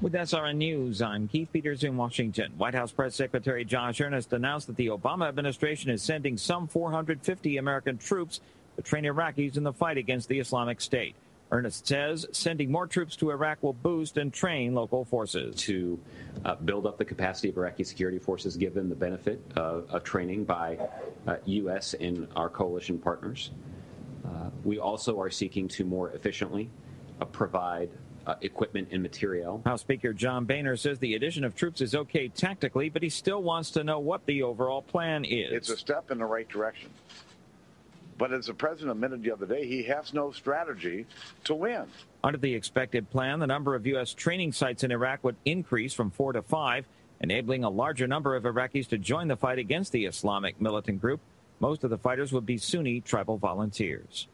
With SRN News, I'm Keith Peters in Washington. White House Press Secretary Josh Earnest announced that the Obama administration is sending some 450 American troops to train Iraqis in the fight against the Islamic State. Earnest says sending more troops to Iraq will boost and train local forces. To build up the capacity of Iraqi security forces, give them the benefit of training by U.S. and our coalition partners. We also are seeking to more efficiently provide equipment and material. House Speaker John Boehner says the addition of troops is okay tactically, but he still wants to know what the overall plan is. It's a step in the right direction. But as the president admitted the other day, he has no strategy to win. Under the expected plan, the number of U.S. training sites in Iraq would increase from 4 to 5, enabling a larger number of Iraqis to join the fight against the Islamic militant group. Most of the fighters would be Sunni tribal volunteers.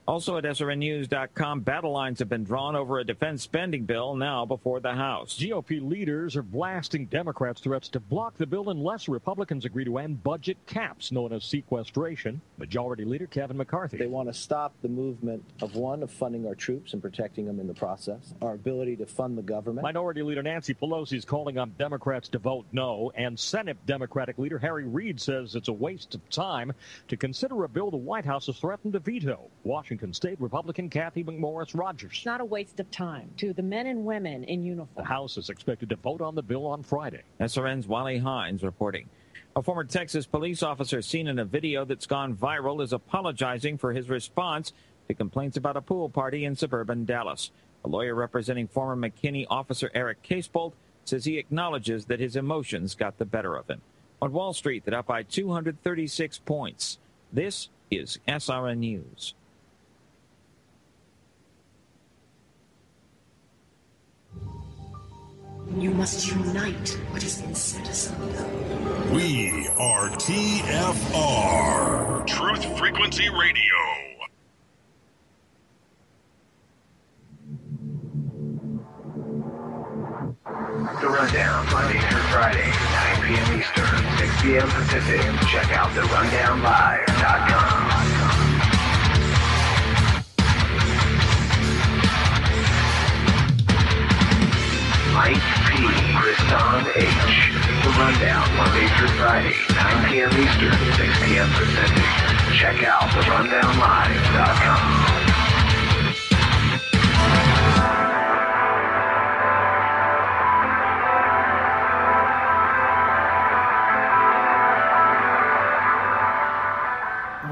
Also at SRNnews.com, battle lines have been drawn over a defense spending bill now before the House. GOP leaders are blasting Democrats' threats to block the bill unless Republicans agree to end budget caps known as sequestration. Majority Leader Kevin McCarthy. They want to stop the movement of funding our troops and protecting them in the process, our ability to fund the government. Minority Leader Nancy Pelosi is calling on Democrats to vote no, and Senate Democratic Leader Harry Reid says it's a waste of time to consider a bill the White House has threatened to veto. Washington State Republican Kathy McMorris Rogers. It's not a waste of time to the men and women in uniform. The House is expected to vote on the bill on Friday. SRN's Wally Hines reporting. A former Texas police officer seen in a video that's gone viral is apologizing for his response to complaints about a pool party in suburban Dallas. A lawyer representing former McKinney officer Eric Casebolt says he acknowledges that his emotions got the better of him. On Wall Street, that up by 236 points. This is SRN News. You must unite what has been set asunder. We are TFR. Truth Frequency Radio. The Rundown, Monday through Friday, 9 p.m. Eastern, 6 p.m. Pacific. Check out therundownlive.com. Mike P. Kristan H. The Rundown, Monday through Friday, 9 p.m. Eastern, 6 p.m. Pacific. Check out therundownlive.com.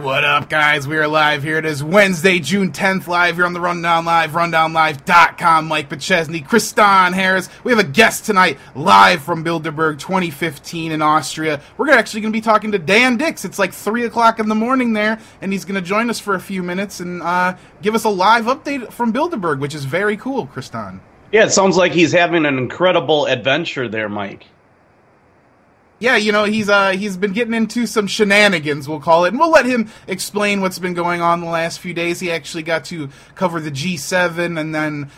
What up, guys? We are live here. It is Wednesday, June 10th, live here on the Rundown Live, rundownlive.com. Mike Bachesney, Kristan Harris. We have a guest tonight, live from Bilderberg 2015 in Austria. We're actually going to be talking to Dan Dix. It's like 3 o'clock in the morning there, and he's going to join us for a few minutes and give us a live update from Bilderberg, which is very cool, Kristan. Yeah, it sounds like he's having an incredible adventure there, Mike. Yeah, you know, he's been getting into some shenanigans, we'll call it, and we'll let him explain what's been going on the last few days. He actually got to cover the G7, and then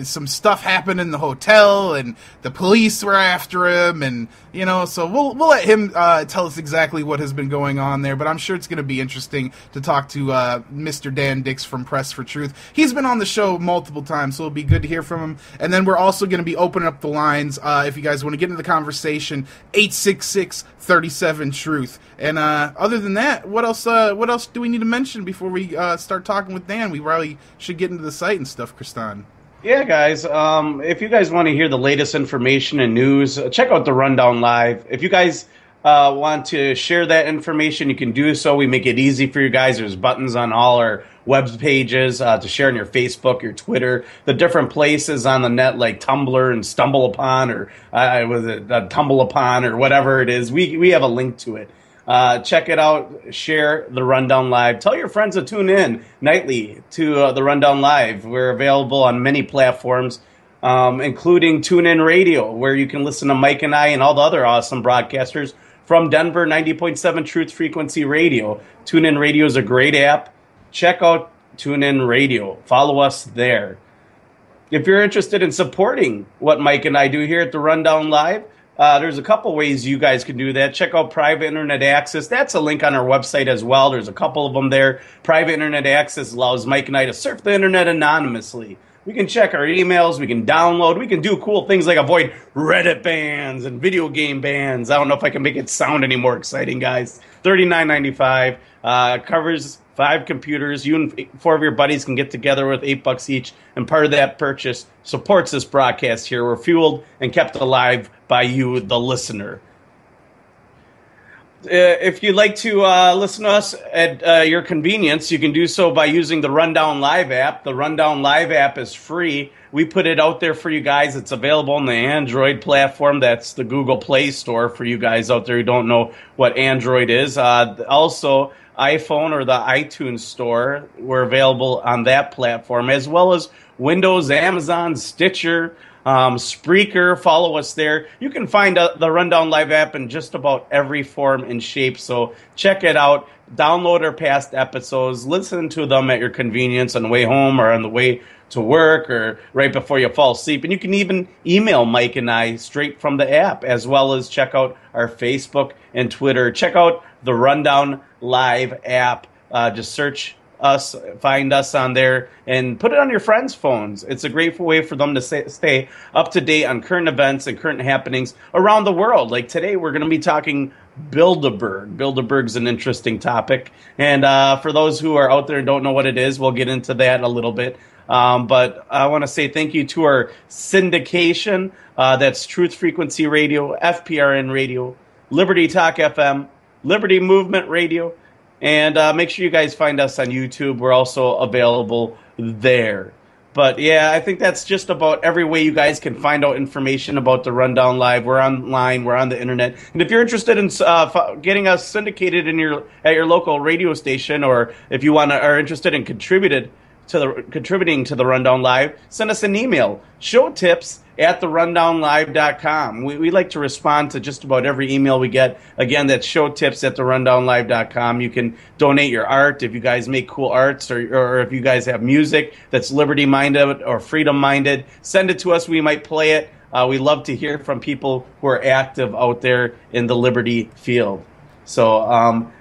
some stuff happened in the hotel, and the police were after him, and, you know, so we'll let him tell us exactly what has been going on there, but I'm sure it's going to be interesting to talk to Mr. Dan Dix from Press for Truth. He's been on the show multiple times, so it'll be good to hear from him, and then we're also going to be opening up the lines if you guys want to get into the conversation. 866-37-TRUTH. And other than that, what else do we need to mention before we start talking with Dan? We probably should get into the site and stuff, Kristan. Yeah, guys, if you guys want to hear the latest information and news, check out the Rundown Live. If you guys want to share that information, you can do so. We make it easy for you guys. There's buttons on all our web pages to share on your Facebook, your Twitter, the different places on the net like Tumblr and Stumble Upon or Tumble Upon or whatever it is. We have a link to it. Check it out. Share the Rundown Live. Tell your friends to tune in nightly to the Rundown Live. We're available on many platforms, including TuneIn Radio, where you can listen to Mike and I and all the other awesome broadcasters from Denver, 90.7 Truth Frequency Radio. TuneIn Radio is a great app. Check out TuneIn Radio. Follow us there. If you're interested in supporting what Mike and I do here at the Rundown Live, there's a couple ways you guys can do that. Check out Private Internet Access. That's a link on our website as well. There's a couple of them there. Private Internet Access allows Mike and I to surf the internet anonymously. We can check our emails. We can download. We can do cool things like avoid Reddit bans and video game bans. I don't know if I can make it sound any more exciting, guys. $39.95 covers 5 computers. You and 4 of your buddies can get together with $8 each, and part of that purchase supports this broadcast here. We're fueled and kept alive by you, the listener. If you'd like to listen to us at your convenience, you can do so by using the Rundown Live app. The Rundown Live app is free. We put it out there for you guys. It's available on the Android platform. That's the Google Play Store for you guys out there who don't know what Android is. Also, iPhone or the iTunes Store, we're available on that platform, as well as Windows, Amazon, Stitcher, Spreaker. Follow us there. You can find the Rundown Live app in just about every form and shape, so check it out. Download our past episodes. Listen to them at your convenience on the way home or on the way to work or right before you fall asleep. And you can even email Mike and I straight from the app, as well as check out our Facebook and Twitter. Check out the Rundown Live app. Just search us, find us on there, and put it on your friends' phones. It's a great way for them to stay up to date on current events and current happenings around the world. Like today, we're going to be talking Bilderberg. Bilderberg's an interesting topic. And for those who are out there and don't know what it is, we'll get into that a little bit. But I want to say thank you to our syndication. That's Truth Frequency Radio, FPRN Radio, Liberty Talk FM, Liberty Movement Radio. And make sure you guys find us on YouTube. We're also available there. But, yeah, I think that's just about every way you guys can find out information about the Rundown Live. We're online. We're on the Internet. And if you're interested in getting us syndicated at your local radio station, or if you are interested in contributing to the Rundown Live, send us an email, showtips@therundownlive.com. We like to respond to just about every email we get. Again, that's showtips@therundownlive.com. You can donate your art if you guys make cool arts, or if you guys have music that's liberty-minded or freedom-minded. Send it to us. We might play it. We love to hear from people who are active out there in the liberty field. So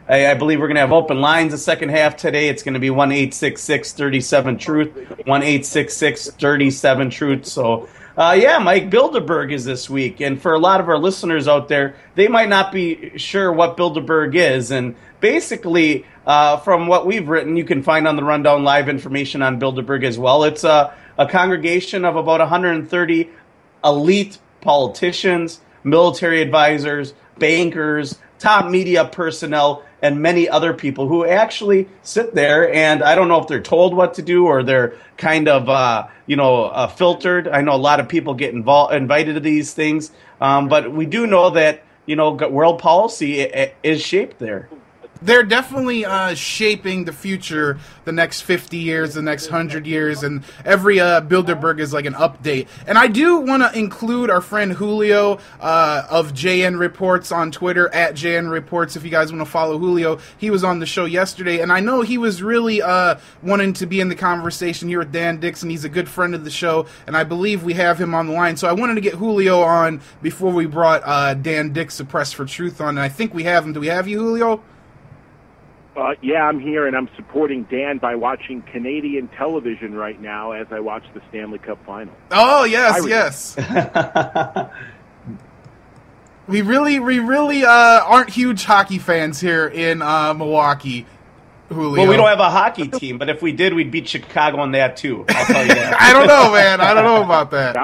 I believe we're going to have open lines the second half today. It's going to be 1-866-37-TRUTH, 1-866-37-TRUTH. So, Mike, Bilderberg is this week. And for a lot of our listeners out there, they might not be sure what Bilderberg is. And basically, from what we've written, you can find on the Rundown Live information on Bilderberg as well. It's a congregation of about 130 elite politicians, military advisors, bankers, top media personnel, and many other people who actually sit there, and I don't know if they're told what to do or they're kind of, filtered. I know a lot of people get invited to these things, but we do know that, world policy is shaped there. They're definitely shaping the future, the next 50 years, the next 100 years, and every Bilderberg is like an update. And I do want to include our friend Julio of JN Reports on Twitter, at JN Reports, if you guys want to follow Julio. He was on the show yesterday, and I know he was really wanting to be in the conversation here with Dan Dixon. He's a good friend of the show, and I believe we have him on the line. So I wanted to get Julio on before we brought Dan Dixon, Press for Truth, on, and I think we have him. Do we have you, Julio? Yeah, I'm here, and I'm supporting Dan by watching Canadian television right now as I watch the Stanley Cup Final. Oh, yes. We really aren't huge hockey fans here in Milwaukee, Julio. Well, we don't have a hockey team, but if we did, we'd beat Chicago on that, too. I'll tell you that. I don't know, man. I don't know about that.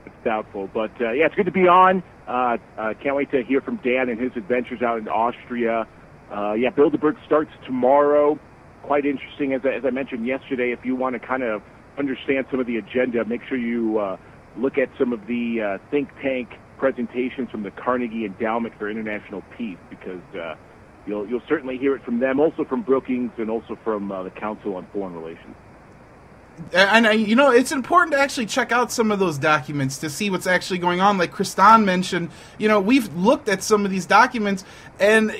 It's doubtful, but, it's good to be on. Can't wait to hear from Dan and his adventures out in Austria. Bilderberg starts tomorrow. Quite interesting, as I mentioned yesterday. If you want to kind of understand some of the agenda, make sure you look at some of the think tank presentations from the Carnegie Endowment for International Peace, because you'll certainly hear it from them, also from Brookings, and also from the Council on Foreign Relations. And, it's important to actually check out some of those documents to see what's actually going on. Like Kristan mentioned, we've looked at some of these documents, and,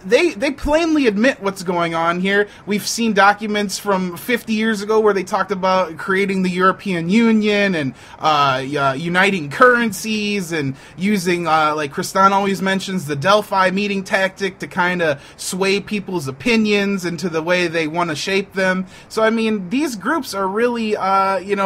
they plainly admit what's going on here. We've seen documents from 50 years ago where they talked about creating the European Union and uniting currencies and using, like Kristan always mentions, the Delphi meeting tactic to kind of sway people's opinions into the way they want to shape them. So, these groups are really,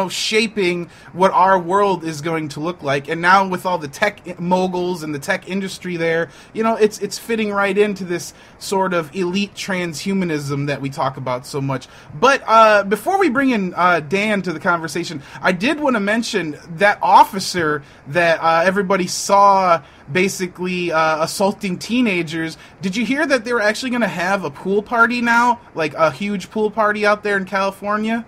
shaping what our world is going to look like. And now with all the tech moguls and the tech industry there, it's fitting right into this sort of elite transhumanism that we talk about so much. But before we bring in Dan to the conversation, I did want to mention that officer that everybody saw basically assaulting teenagers. Did you hear that they were actually going to have a pool party now? Like a huge pool party out there in California?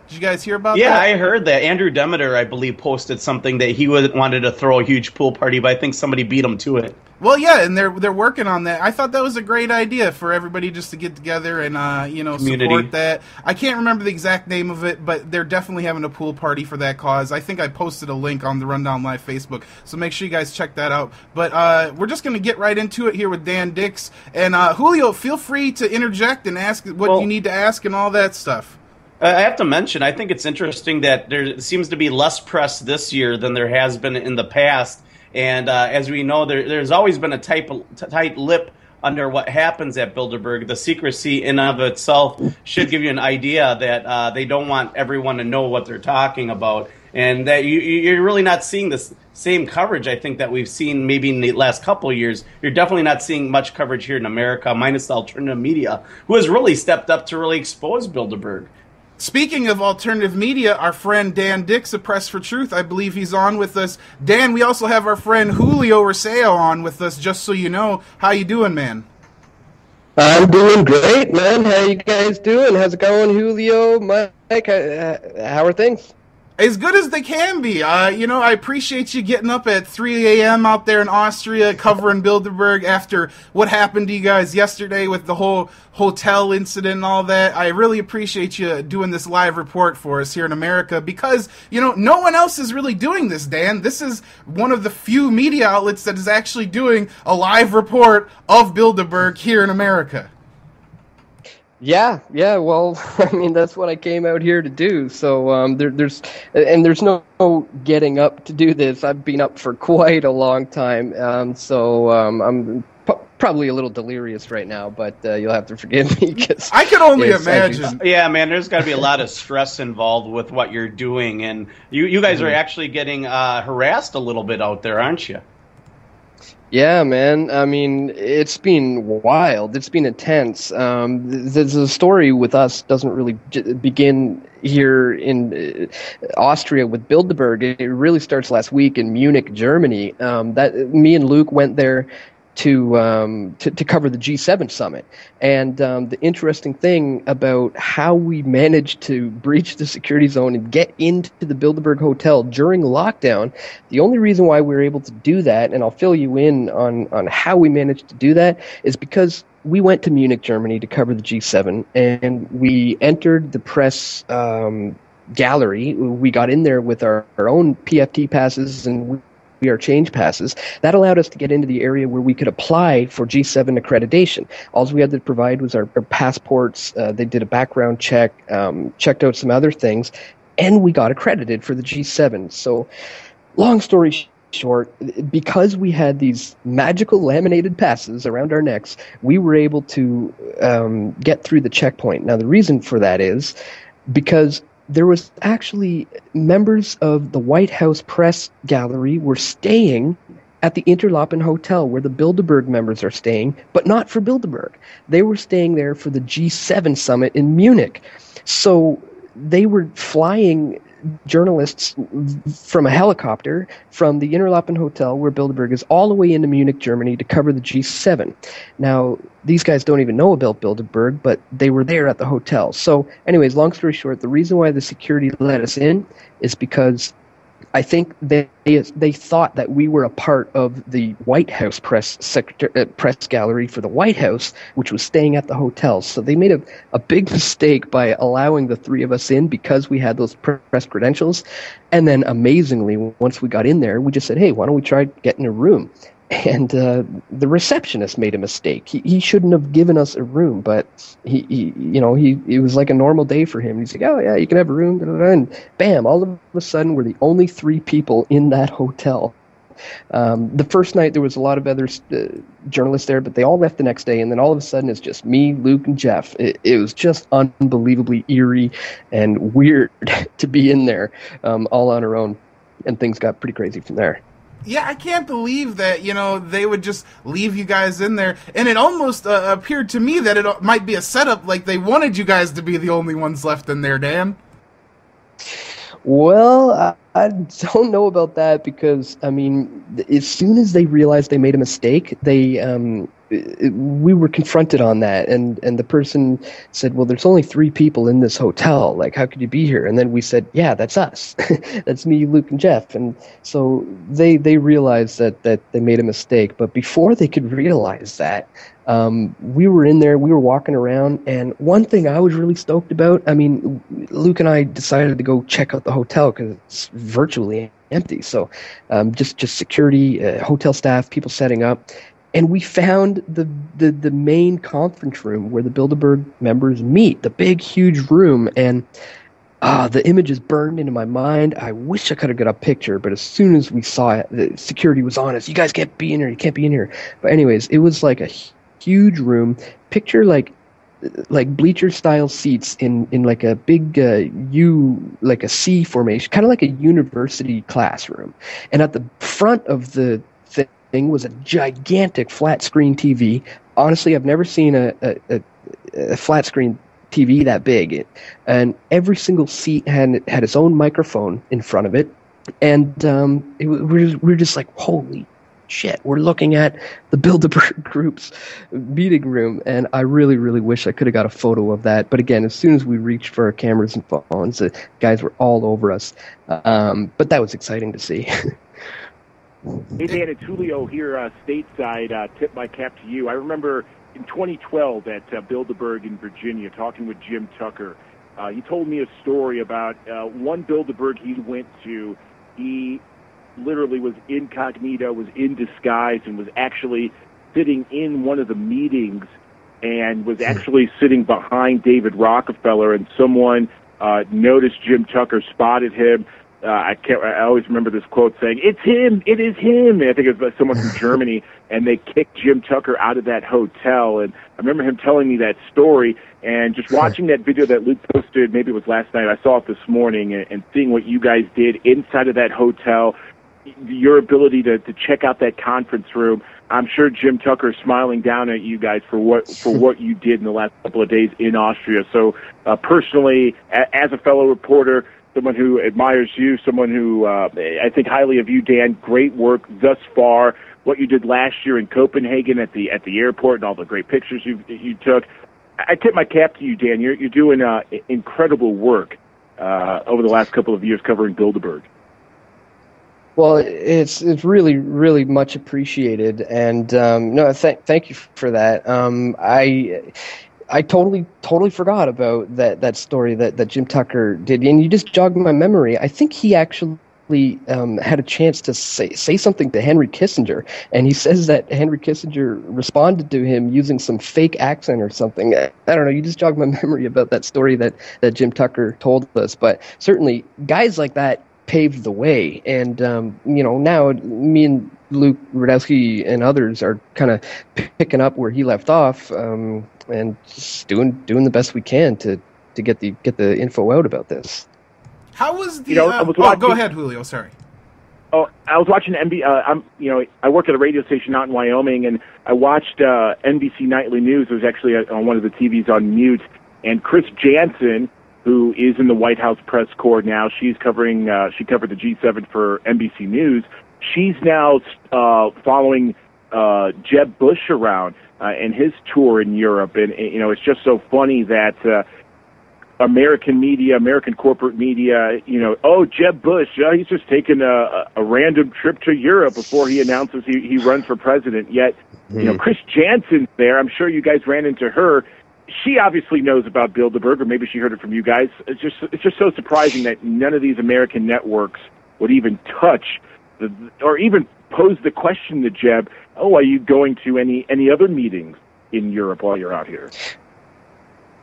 Did you guys hear about that? Yeah, I heard that. Andrew Demeter, I believe, posted something that he wanted to throw a huge pool party, but I think somebody beat him to it. Well, yeah, and they're working on that. I thought that was a great idea for everybody just to get together and support that. I can't remember the exact name of it, but they're definitely having a pool party for that cause. I think I posted a link on the Rundown Live Facebook, so make sure you guys check that out. But we're just going to get right into it here with Dan Dix. And Julio, feel free to interject and ask what you need to ask and all that stuff. I have to mention, I think it's interesting that there seems to be less press this year than there has been in the past. And as we know, there's always been a tight lip under what happens at Bilderberg. The secrecy in of itself should give you an idea that they don't want everyone to know what they're talking about. And that you're really not seeing this same coverage, I think, that we've seen maybe in the last couple of years. You're definitely not seeing much coverage here in America, minus the alternative media, who has really stepped up to really expose Bilderberg. Speaking of alternative media, our friend Dan Dix of Press for Truth, I believe he's on with us. Dan, we also have our friend Julio Roseo on with us, just so you know. How you doing, man? I'm doing great, man. How you guys doing? How's it going, Julio, Mike? How are things? As good as they can be. I appreciate you getting up at 3 a.m. out there in Austria covering Bilderberg after what happened to you guys yesterday with the whole hotel incident and all that. I really appreciate you doing this live report for us here in America because, no one else is really doing this, Dan. This is one of the few media outlets that is actually doing a live report of Bilderberg here in America. Yeah. Well, I mean, that's what I came out here to do. So there's no getting up to do this. I've been up for quite a long time. So I'm probably a little delirious right now, but you'll have to forgive me. Cause I can only imagine. Yeah, man, there's got to be a lot of stress involved with what you're doing. And you guys are actually getting harassed a little bit out there, aren't you? Yeah, man. I mean, it's been wild. It's been intense. The story with us doesn't really begin here in Austria with Bilderberg. It really starts last week in Munich, Germany. Me and Luke went there to cover the G7 summit. And the interesting thing about how we managed to breach the security zone and get into the Bilderberg Hotel during lockdown, the only reason why we were able to do that, and I'll fill you in on how we managed to do that, is because we went to Munich, Germany to cover the G7, and we entered the press gallery. We got in there with our own PFT passes and our change passes. That allowed us to get into the area where we could apply for G7 accreditation. All we had to provide was our passports. They did a background check, checked out some other things, and we got accredited for the G7. So, long story short, because we had these magical laminated passes around our necks, we were able to get through the checkpoint. Now, the reason for that is because there was actually members of the White House press gallery were staying at the Interlaken Hotel where the Bilderberg members are staying, but not for Bilderberg. They were staying there for the G7 summit in Munich. So they were flying journalists from a helicopter from the Interlaken Hotel where Bilderberg is all the way into Munich, Germany to cover the G7. Now, these guys don't even know about Bilderberg, but they were there at the hotel. So anyways, long story short, the reason why the security let us in is because I think they thought that we were a part of the White House press gallery for the White House, which was staying at the hotel. So they made a big mistake by allowing the three of us in because we had those press credentials. And then amazingly, once we got in there, we just said, hey, why don't we try getting a room? And the receptionist made a mistake. He shouldn't have given us a room, but it was like a normal day for him. He's like, oh yeah, you can have a room, and bam! All of a sudden, we're the only three people in that hotel. The first night there was a lot of other journalists there, but they all left the next day, and then all of a sudden it's just me, Luke, and Jeff. It was just unbelievably eerie and weird to be in there all on our own, and things got pretty crazy from there. Yeah, I can't believe that, they would just leave you guys in there. And it almost appeared to me that it might be a setup, like they wanted you guys to be the only ones left in there, Dan. Well, I don't know about that because, as soon as they realized they made a mistake, we were confronted on that, and the person said, well, there's only 3 people in this hotel. Like, how could you be here? And then we said, yeah, that's us. That's me, Luke, and Jeff. And so they realized that they made a mistake. But before they could realize that, we were in there, we were walking around, and one thing I was really stoked about, Luke and I decided to go check out the hotel because it's virtually empty. So just security, hotel staff, people setting up. And we found the main conference room where the Bilderberg members meet, the big, huge room. And the image is burned into my mind. I wish I could have got a picture, but as soon as we saw it, the security was on us. You guys can't be in here. You can't be in here. But anyways, it was like a huge room. Picture like bleacher-style seats in like a big U, like a C formation, kind of like a university classroom. And at the front of the thing was a gigantic flat-screen TV. Honestly, I've never seen a flat-screen TV that big. And every single seat had its own microphone in front of it. And we're just like, holy shit, we're looking at the Bilderberg Group's meeting room, and I really, really wish I could have got a photo of that. But again, as soon as we reached for our cameras and phones, the guys were all over us. But that was exciting to see. Hey, Dan, it's Julio here stateside. Tip my cap to you. I remember in 2012 at Bilderberg in Virginia talking with Jim Tucker. He told me a story about one Bilderberg he went to. He literally was incognito, was in disguise, and was actually sitting in one of the meetings and was actually sitting behind David Rockefeller, and someone noticed Jim Tucker, spotted him. I always remember this quote saying, "It's him! It is him!" And I think it was someone from Germany, and they kicked Jim Tucker out of that hotel. And I remember him telling me that story, and just watching that video that Luke posted, maybe it was last night, I saw it this morning, and seeing what you guys did inside of that hotel, your ability to check out that conference room. I'm sure Jim Tucker is smiling down at you guys for what you did in the last couple of days in Austria. So personally, as a fellow reporter, someone who admires you, someone who I think highly of you, Dan. Great work thus far. What you did last year in Copenhagen at the airport and all the great pictures you took. I tip my cap to you, Dan. You're doing incredible work over the last couple of years covering Bilderberg. Well, it's really, really much appreciated, and thank you for that. I totally forgot about that story that Jim Tucker did, and you just jogged my memory. I think he actually had a chance to say something to Henry Kissinger, and he says that Henry Kissinger responded to him using some fake accent or something. I don't know. You just jogged my memory about that story that Jim Tucker told us. But certainly, guys like that paved the way, and now me and Luke Rudowski and others are kind of picking up where he left off, and just doing the best we can to get the info out about this. How was the? Go ahead, Julio. Sorry. Oh, I was watching I work at a radio station out in Wyoming, and I watched NBC Nightly News. It was actually on one of the TVs on mute, and Chris Jansen, who is in the White House press corps now, she covered the G7 for NBC News. She's now following Jeb Bush around and his tour in Europe, and it's just so funny that American media, American corporate media, Jeb Bush, he's just taking a random trip to Europe before he announces he runs for president. Yet, Chris Jansen's there. I'm sure you guys ran into her. She obviously knows about Bilderberg, or maybe she heard it from you guys. It's just so surprising that none of these American networks would even touch or even pose the question to Jeb, are you going to any other meetings in Europe while you're out here?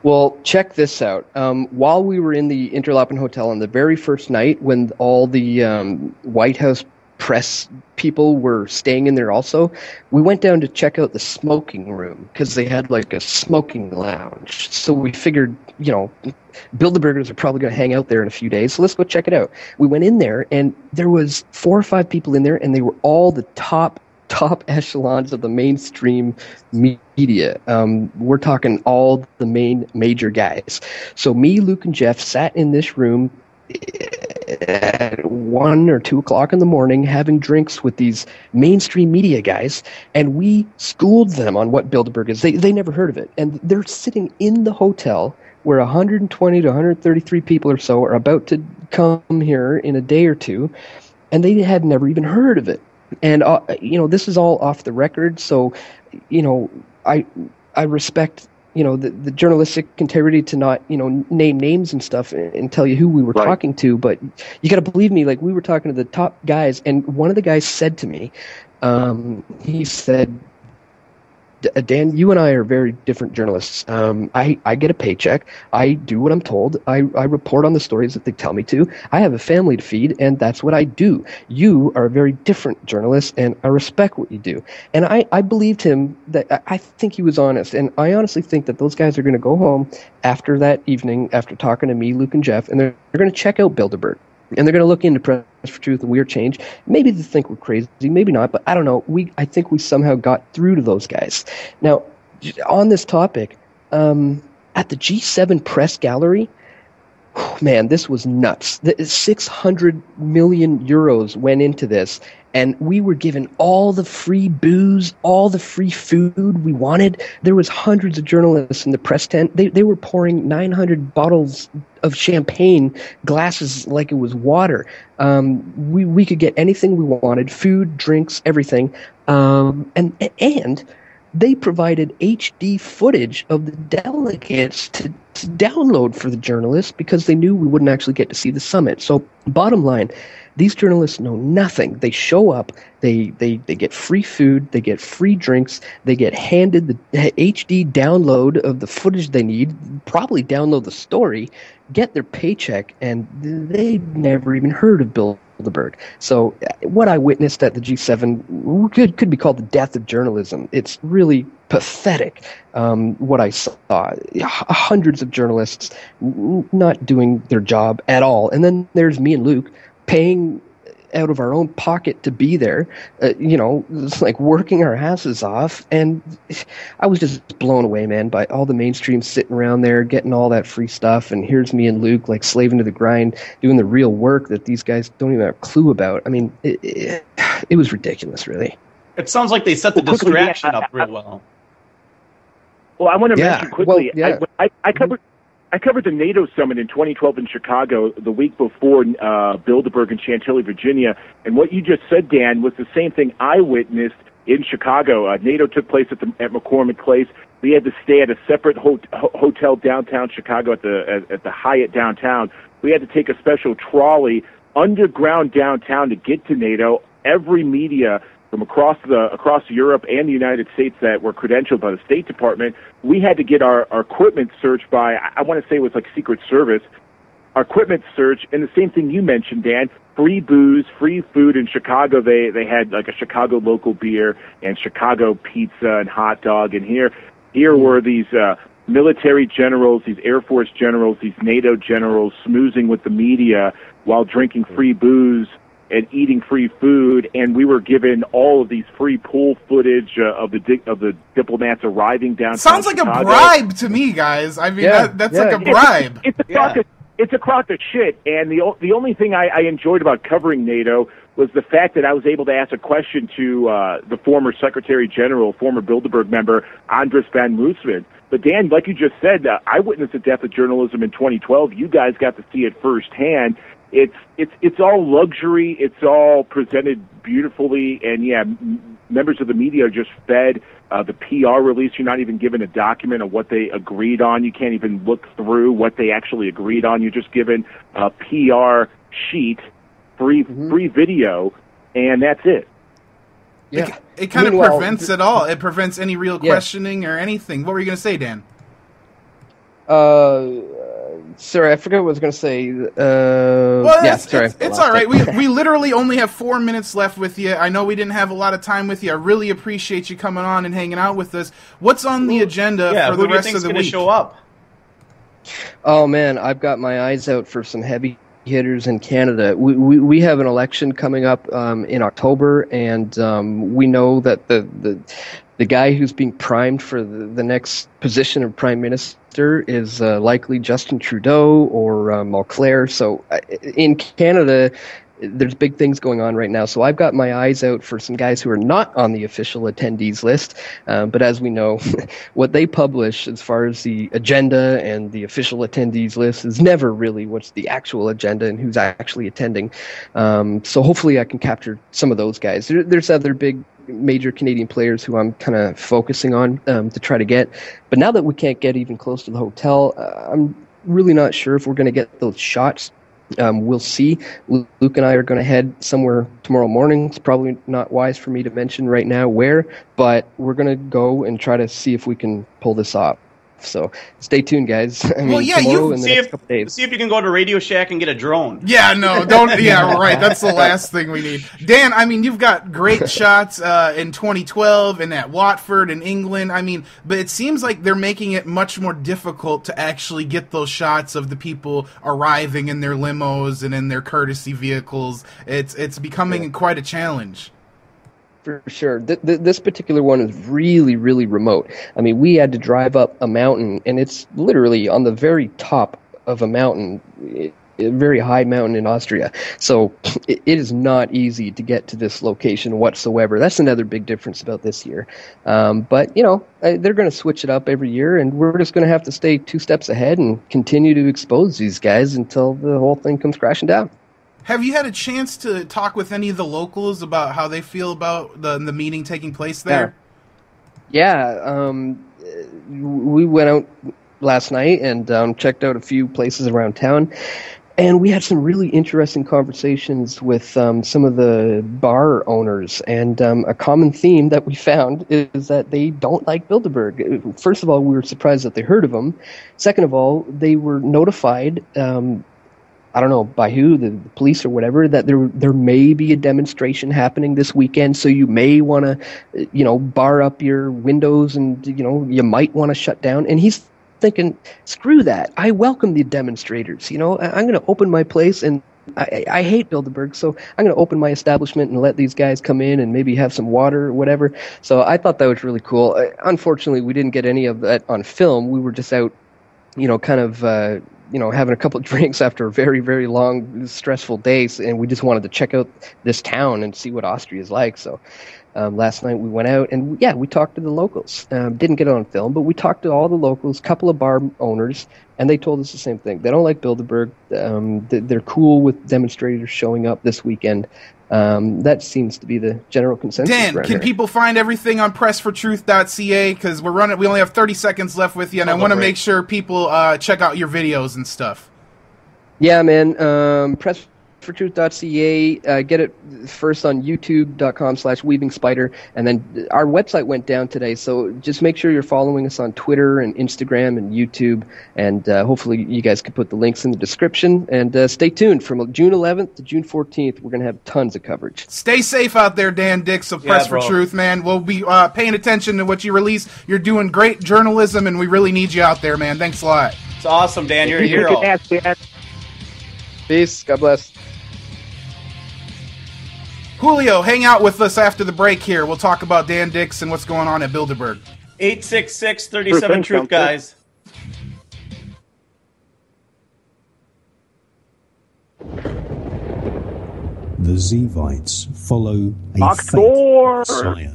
Well, check this out. While we were in the Interlaken Hotel on the very first night, when all the White House press people were staying in there also. We went down to check out the smoking room because they had like a smoking lounge. So we figured, Bilderbergers are probably going to hang out there in a few days, so let's go check it out. We went in there, and there was 4 or 5 people in there, and they were all the top echelons of the mainstream media. We're talking all the major guys. So me, Luke, and Jeff sat in this room at 1 or 2 o'clock in the morning having drinks with these mainstream media guys, and we schooled them on what Bilderberg is. They never heard of it, and they're sitting in the hotel where 120 to 133 people or so are about to come here in a day or two, and they had never even heard of it. And this is all off the record, so I respect the journalistic integrity to not name names and stuff and tell you who we were talking to, but you got to believe me, like we were talking to the top guys, and one of the guys said to me, he said, Dan, you and I are very different journalists. I get a paycheck. I do what I'm told. I report on the stories that they tell me to. I have a family to feed, and that's what I do. You are a very different journalist, and I respect what you do. And I believed him. That I think he was honest, and I honestly think that those guys are going to go home after that evening, after talking to me, Luke, and Jeff, and they're going to check out Bilderberg. And they're going to look into Press for Truth and Weird Change. Maybe they think we're crazy, maybe not, but I don't know. I think we somehow got through to those guys. Now, on this topic, at the G7 press gallery, man, this was nuts. 600 million euros went into this, and we were given all the free booze, all the free food we wanted. There was hundreds of journalists in the press tent. They were pouring 900 bottles of champagne, glasses like it was water. We could get anything we wanted, food, drinks, everything. And they provided HD footage of the delegates to download for the journalists because they knew we wouldn't actually get to see the summit. So bottom line, these journalists know nothing. They show up, they get free food, they get free drinks, they get handed the HD download of the footage they need, probably download the story, get their paycheck, and they never even heard of Bilderberg. So what I witnessed at the G7 could be called the death of journalism. It's really pathetic what I saw. Hundreds of journalists not doing their job at all. And then there's me and Luke paying out of our own pocket to be there, it's like working our asses off. And I was just blown away, man, by all the mainstream sitting around there getting all that free stuff. And here's me and Luke like slaving to the grind, doing the real work that these guys don't even have a clue about. I mean, it was ridiculous, really. It sounds like they set the distraction up real well. Well, I want to mention quickly, Well, I covered the NATO summit in 2012 in Chicago the week before Bilderberg in Chantilly, Virginia, and what you just said, Dan, was the same thing I witnessed in Chicago. NATO took place at McCormick Place. We had to stay at a separate hotel downtown Chicago at the Hyatt downtown. We had to take a special trolley underground downtown to get to NATO. Every media from across Europe and the United States that were credentialed by the State Department, we had to get our equipment searched by, I want to say it was like Secret Service, our equipment search, and the same thing you mentioned, Dan, free booze, free food. In Chicago, they had like a Chicago local beer and Chicago pizza and hot dog, and here were these military generals, these Air Force generals, these NATO generals smoozing with the media while drinking free booze and eating free food, and we were given all of these free pool footage of the diplomats arriving downtown. Sounds like Chicago. A bribe to me, guys. I mean, that's like a bribe. It's a crock of shit, and the only thing I enjoyed about covering NATO was the fact that I was able to ask a question to the former Secretary General, former Bilderberg member, Andres Van Moorsman. But Dan, like you just said, I witnessed the death of journalism in 2012. You guys got to see it firsthand. It's all luxury. It's all presented beautifully, and members of the media are just fed the PR release. You're not even given a document of what they agreed on. You can't even look through what they actually agreed on. You're just given a PR sheet, free video, and that's it. Yeah, it kind of prevents it all. It prevents any real questioning or anything. What were you going to say, Dan? sorry, I forgot what I was going to say. Sorry. It's all right. We literally only have 4 minutes left with you. I know we didn't have a lot of time with you. I really appreciate you coming on and hanging out with us. What's on the agenda for the rest of the week? Who do you think's going to show up? Oh, man, I've got my eyes out for some heavy hitters in Canada. We have an election coming up in October, and we know that the guy who's being primed for the next position of Prime Minister is likely Justin Trudeau or Mulcair. So in Canada, there's big things going on right now. So I've got my eyes out for some guys who are not on the official attendees list. But as we know, what they publish as far as the agenda and the official attendees list is never really what's the actual agenda and who's actually attending. So hopefully I can capture some of those guys. There's other big major Canadian players who I'm kind of focusing on to try to get. But now that we can't get even close to the hotel, I'm really not sure if we're going to get those shots. We'll see. Luke and I are going to head somewhere tomorrow morning. It's probably not wise for me to mention right now where, but we're going to go and try to see if we can pull this off. So stay tuned, guys. Tomorrow in the next couple days. See if you can go to Radio Shack and get a drone. Yeah, no, don't. Yeah, right. That's the last thing we need. Dan, you've got great shots in 2012 and at Watford in England. But it seems like they're making it much more difficult to actually get those shots of the people arriving in their limos and in their courtesy vehicles. It's becoming quite a challenge. For sure. This particular one is really, really remote. We had to drive up a mountain, and it's literally on the very top of a mountain, a very high mountain in Austria. So it is not easy to get to this location whatsoever. That's another big difference about this year. But, they're going to switch it up every year, and we're just going to have to stay 2 steps ahead and continue to expose these guys until the whole thing comes crashing down. Have you had a chance to talk with any of the locals about how they feel about the meeting taking place there? Yeah. We went out last night and checked out a few places around town, and we had some really interesting conversations with some of the bar owners. And a common theme that we found is that they don't like Bilderberg. First of all, we were surprised that they heard of him. Second of all, they were notified I don't know by who, the police or whatever, that there may be a demonstration happening this weekend, so you may want to, bar up your windows and, you might want to shut down. And he's thinking, screw that. I welcome the demonstrators. I'm going to open my place, and I hate Bilderberg, so I'm going to open my establishment and let these guys come in and maybe have some water or whatever. So I thought that was really cool. Unfortunately, we didn't get any of that on film. We were just out, having a couple of drinks after a very, very long, stressful day, and we just wanted to check out this town and see what Austria is like. So last night we went out, and we talked to the locals. Didn't get it on film, but we talked to all the locals, couple of bar owners, and they told us the same thing. They don't like Bilderberg. They're cool with demonstrators showing up this weekend. That seems to be the general consensus. Dan, can people find everything on pressfortruth.ca? Because we only have 30 seconds left with you, and I want to make sure people check out your videos and stuff. Yeah, man. Pressfortruth.ca. Get it first on youtube.com/weavingspider, and then our website went down today, so just make sure you're following us on Twitter and Instagram and YouTube, and hopefully you guys can put the links in the description, and stay tuned. From June 11th to June 14th, we're going to have tons of coverage. Stay safe out there, Dan Dix of Press for Truth, man. We'll be paying attention to what you release. You're doing great journalism, and we really need you out there, man. Thanks a lot. It's awesome, Dan. You're a hero. Peace. God bless. Julio, hang out with us after the break here. We'll talk about Dan Dix and what's going on at Bilderberg. 866-37-TRUTH, guys. The Zevites follow a fake Messiah.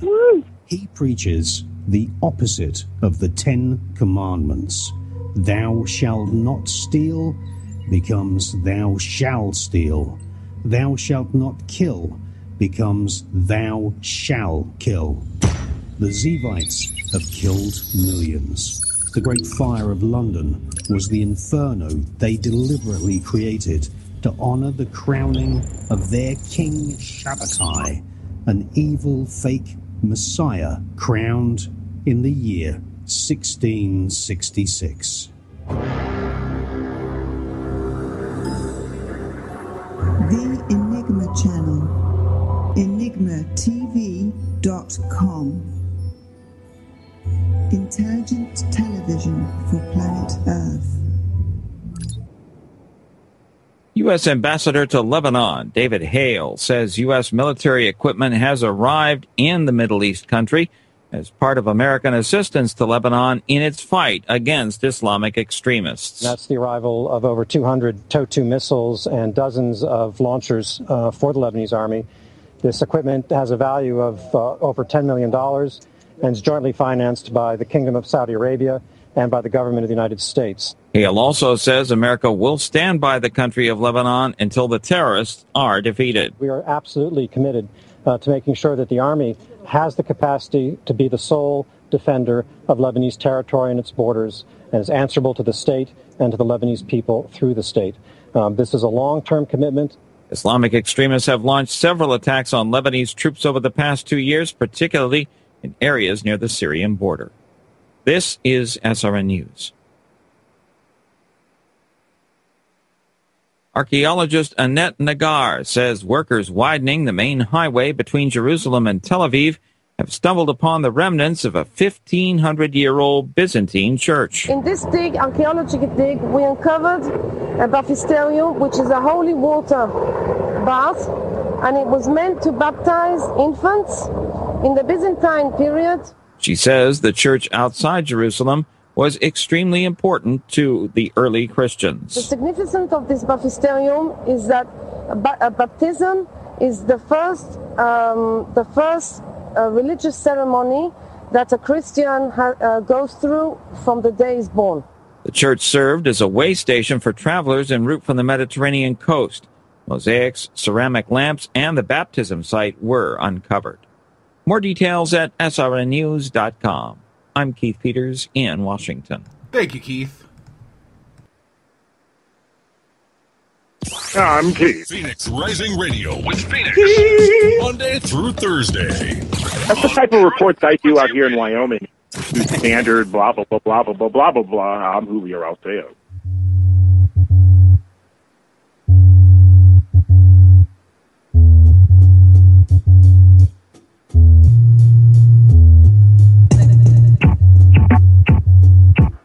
He preaches the opposite of the 10 Commandments. Thou shalt not steal becomes thou shalt steal. Thou shalt not kill becomes thou shall kill. The Zevites have killed millions. The Great Fire of London was the inferno they deliberately created to honor the crowning of their King Shabbatai, an evil fake Messiah crowned in the year 1666. channel, enigmatv.com. Intelligent television for planet Earth. U.S. Ambassador to Lebanon, David Hale, says U.S. military equipment has arrived in the Middle East country as part of American assistance to Lebanon in its fight against Islamic extremists. That's the arrival of over 200 TOW-2 missiles and dozens of launchers for the Lebanese army. This equipment has a value of over $10 million and is jointly financed by the Kingdom of Saudi Arabia and by the government of the United States. Hale also says America will stand by the country of Lebanon until the terrorists are defeated. We are absolutely committed to making sure that the Army has the capacity to be the sole defender of Lebanese territory and its borders, and is answerable to the state and to the Lebanese people through the state. This is a long-term commitment. Islamic extremists have launched several attacks on Lebanese troops over the past 2 years, particularly in areas near the Syrian border. This is SRN News. Archaeologist Annette Nagar says workers widening the main highway between Jerusalem and Tel Aviv have stumbled upon the remnants of a 1,500-year-old Byzantine church. In this archaeological dig, we uncovered a baptisterium, which is a holy water bath, and it was meant to baptize infants in the Byzantine period. She says the church outside Jerusalem was extremely important to the early Christians. The significance of this baptisterium is that baptism is the first religious ceremony that a Christian goes through from the day he's born. The church served as a way station for travelers en route from the Mediterranean coast. Mosaics, ceramic lamps, and the baptism site were uncovered. More details at srnnews.com. I'm Keith Peters in Washington. Thank you, Keith. I'm Keith. Phoenix Rising Radio with Phoenix. Monday through Thursday. That's the type of reports I do out here in Wyoming. Standard, blah, blah, blah, blah, blah, blah, blah, blah, blah. I'm Julio Alteo.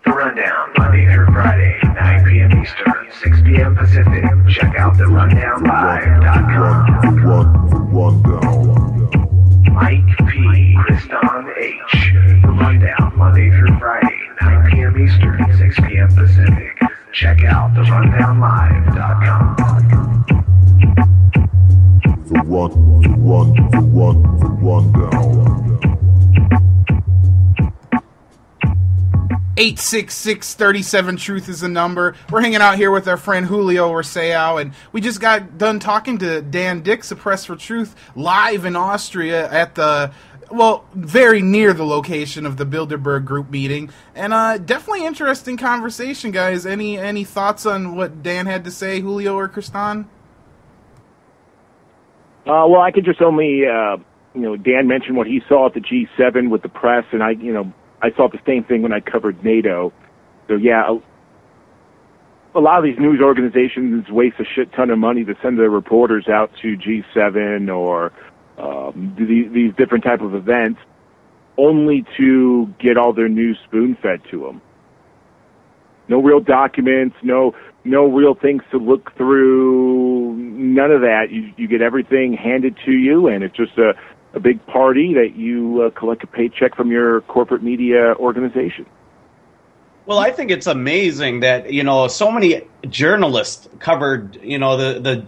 Rundown, Monday through Friday, 9 p.m. Eastern, 6 p.m. Pacific. Check out the rundownlive.com. Mike P. Kriston H. The Rundown, Monday through Friday, 9 p.m. Eastern, 6 p.m. Pacific. Check out the rundownlive.com. The rundown. 866-37-TRUTH is the number. We're hanging out here with our friend Julio Rousseau, and we just got done talking to Dan Dix of Press for Truth live in Austria at the, well, very near the location of the Bilderberg group meeting. And definitely interesting conversation, guys. Any thoughts on what Dan had to say, Julio or Kriston? Well, I could just only, Dan mentioned what he saw at the G7 with the press, and I saw the same thing when I covered NATO. So, yeah, a lot of these news organizations waste a shit ton of money to send their reporters out to G7 or these different type of events only to get all their news spoon-fed to them. No real documents, no real things to look through, none of that. You get everything handed to you, and it's just a big party that you collect a paycheck from your corporate media organization. Well, I think it's amazing that, so many journalists covered, the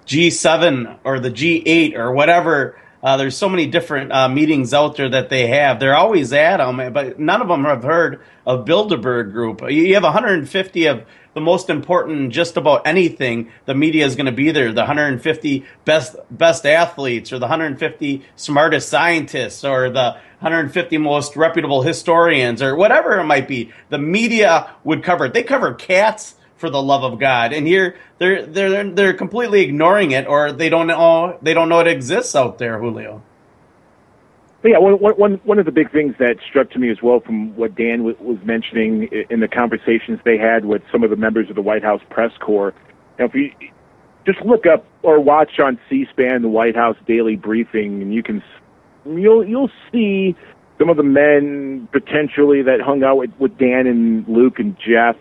G7 or the G8 or whatever. There's so many different meetings out there that they have. They're always at them, but none of them have heard of Bilderberg Group. You have 150 of the most important, just about anything, the media is going to be there. The 150 best athletes, or the 150 smartest scientists, or the 150 most reputable historians, or whatever it might be. The media would cover it. They cover cats, for the love of God, and here they're completely ignoring it, or they don't know it exists out there, Julio. Yeah, one of the big things that struck to me as well from what Dan was mentioning in the conversations they had with some of the members of the White House press corps, just look up or watch on C-SPAN the White House daily briefing, and you'll see some of the men potentially that hung out with Dan and Luke and Jeff.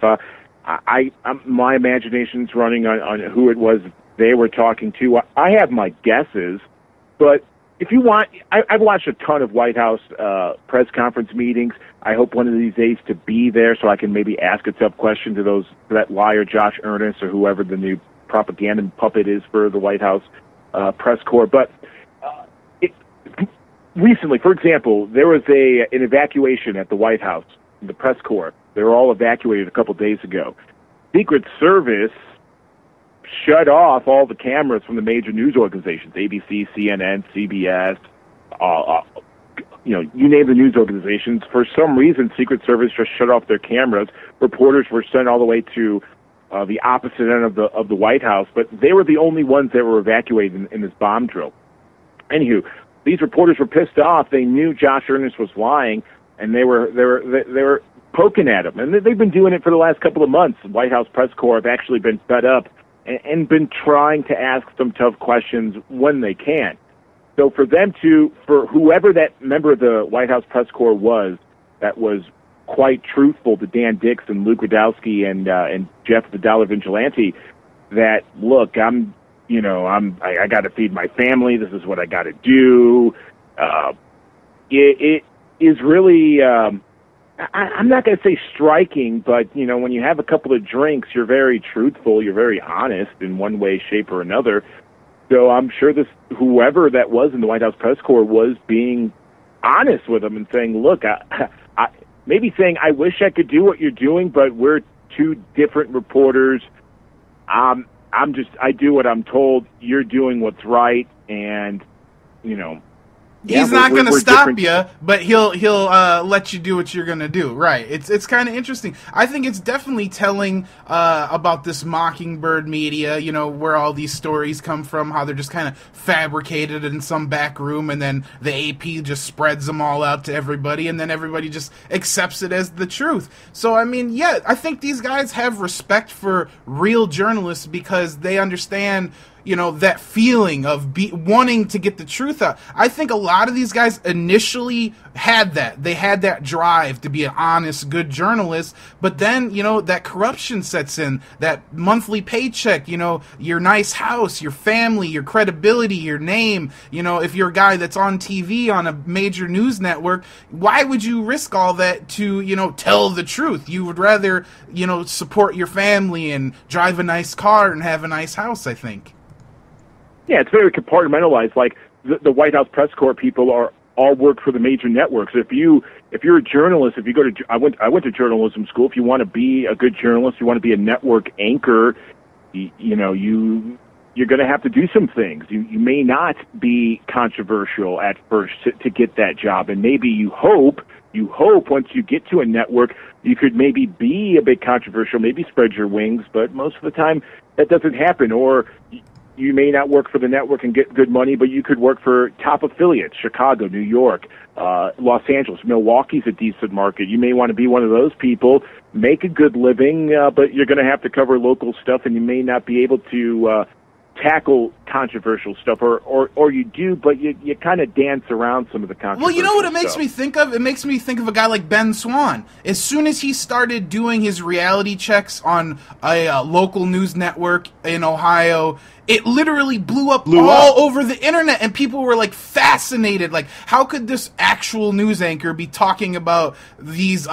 My imagination's running on who it was they were talking to. I have my guesses, but if you want, I've watched a ton of White House press conference meetings. I hope one of these days to be there so I can maybe ask a tough question to that liar Josh Earnest or whoever the new propaganda puppet is for the White House press corps. But recently, for example, there was an evacuation at the White House, the press corps. They were all evacuated a couple days ago. Secret Service shut off all the cameras from the major news organizations, ABC, CNN, CBS, you name the news organizations. For some reason, Secret Service just shut off their cameras. Reporters were sent all the way to the opposite end of the White House, but they were the only ones that were evacuated in this bomb drill. Anywho, these reporters were pissed off. They knew Josh Earnest was lying, and they were poking at him. And they've been doing it for the last couple of months. The White House press corps have actually been fed up and been trying to ask some tough questions when they can. So for whoever that member of the White House press corps was, that was quite truthful to Dan Dix and Luke Rudowski and Jeff the Dollar Vigilante, that look, I got to feed my family. This is what I got to do. It is really. I'm not going to say striking, but, when you have a couple of drinks, you're very truthful, you're very honest in one way, shape, or another. So I'm sure whoever that was in the White House press corps was being honest with them and saying, look, maybe saying, I wish I could do what you're doing, but we're two different reporters. I do what I'm told. You're doing what's right, and, He's not going to stop you, but he'll let you do what you're going to do. Right. It's kind of interesting. I think it's definitely telling about this Mockingbird media, where all these stories come from, how they're just kind of fabricated in some back room, and then the AP just spreads them all out to everybody, and then everybody just accepts it as the truth. So, I think these guys have respect for real journalists because they understand that feeling of wanting to get the truth out. I think a lot of these guys initially had that. They had that drive to be an honest, good journalist, but then, that corruption sets in, that monthly paycheck, your nice house, your family, your credibility, your name, if you're a guy that's on TV on a major news network, why would you risk all that to, tell the truth? You would rather, support your family and drive a nice car and have a nice house, I think. Yeah, it's very compartmentalized. Like the White House press corps people all work for the major networks. If you're a journalist, if you go to I went to journalism school. If you want to be a good journalist, you want to be a network anchor, you're going to have to do some things. You may not be controversial at first to get that job, and maybe you hope once you get to a network, you could maybe be a bit controversial, maybe spread your wings. But most of the time, that doesn't happen. Or you may not work for the network and get good money, but you could work for top affiliates, Chicago, New York, Los Angeles, Milwaukee's a decent market. You may want to be one of those people, make a good living, but you're going to have to cover local stuff, and you may not be able to tackle controversial stuff, or you do, but you kind of dance around some of the controversial Well, you know what it makes stuff. me think of? It makes me think of a guy like Ben Swann. As soon as he started doing his reality checks on a local news network in Ohio, it literally blew up over the internet, and people were like fascinated. Like, how could this actual news anchor be talking about these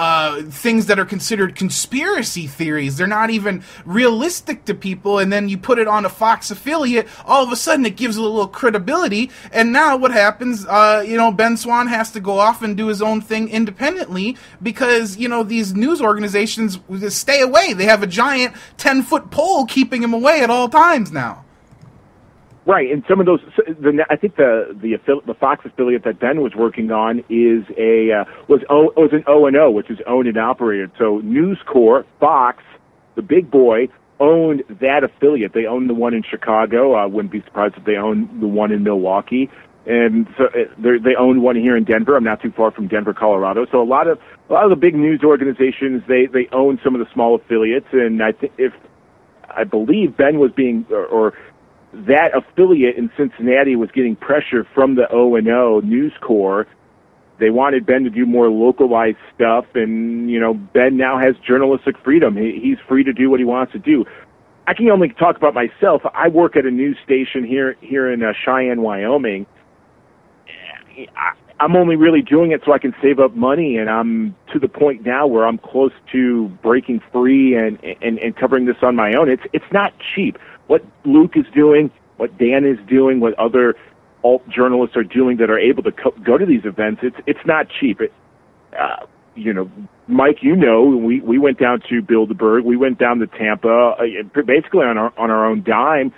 things that are considered conspiracy theories? They're not even realistic to people, and then you put it on a Fox affiliate, all of a sudden it gives it a little credibility, and now what happens, Ben Swann has to go off and do his own thing independently because, these news organizations stay away. They have a giant 10-foot pole keeping him away at all times now. Right, and some of those, I think the Fox affiliate that Ben was working on was an O&O, which is owned and operated. So News Corp, Fox, the big boy, owned that affiliate. They own the one in Chicago. I wouldn't be surprised if they own the one in Milwaukee, and so they own one here in Denver. I'm not too far from Denver, Colorado. So a lot of the big news organizations they own some of the small affiliates, and I believe Ben was being or that affiliate in Cincinnati was getting pressure from the O&O News Corps. They wanted Ben to do more localized stuff, and, Ben now has journalistic freedom. He's free to do what he wants to do. I can only talk about myself. I work at a news station here in Cheyenne, Wyoming. I'm only really doing it so I can save up money, and I'm to the point now where I'm close to breaking free and covering this on my own. It's not cheap. What Luke is doing, what Dan is doing, what other alt journalists are doing that are able to go to these events, it's not cheap. Mike, we went down to Bilderberg, we went down to Tampa, basically on our own dime.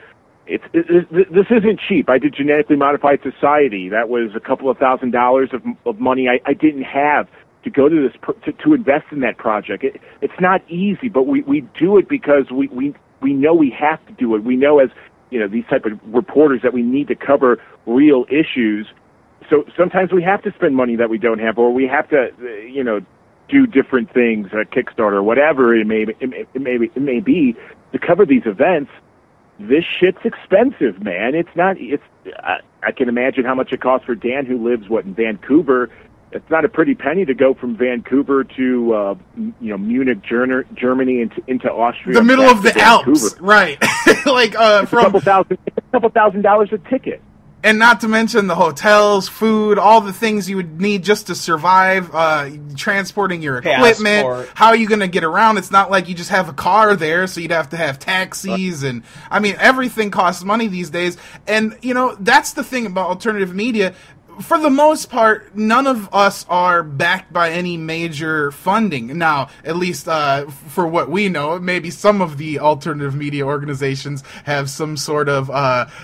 This isn't cheap. I did genetically modified society. That was a couple of $1,000s of money I didn't have to go to this to invest in that project. It's not easy, but we do it because we know we have to do it. We know as these type of reporters that we need to cover real issues. So sometimes we have to spend money that we don't have, or we have to, do different things, Kickstarter, whatever it may be, to cover these events. This shit's expensive, man. It's not. I can imagine how much it costs for Dan, who lives in Vancouver. It's not a pretty penny to go from Vancouver to Munich, Germany, into Austria. The middle of the Alps, right? From a couple $1,000s a ticket. And not to mention the hotels, food, all the things you would need just to survive, transporting your equipment. Passport. How are you going to get around? It's not like you just have a car there, so you'd have to have taxis. And, everything costs money these days. And, that's the thing about alternative media. For the most part, none of us are backed by any major funding. Now, at least for what we know, maybe some of the alternative media organizations have some sort of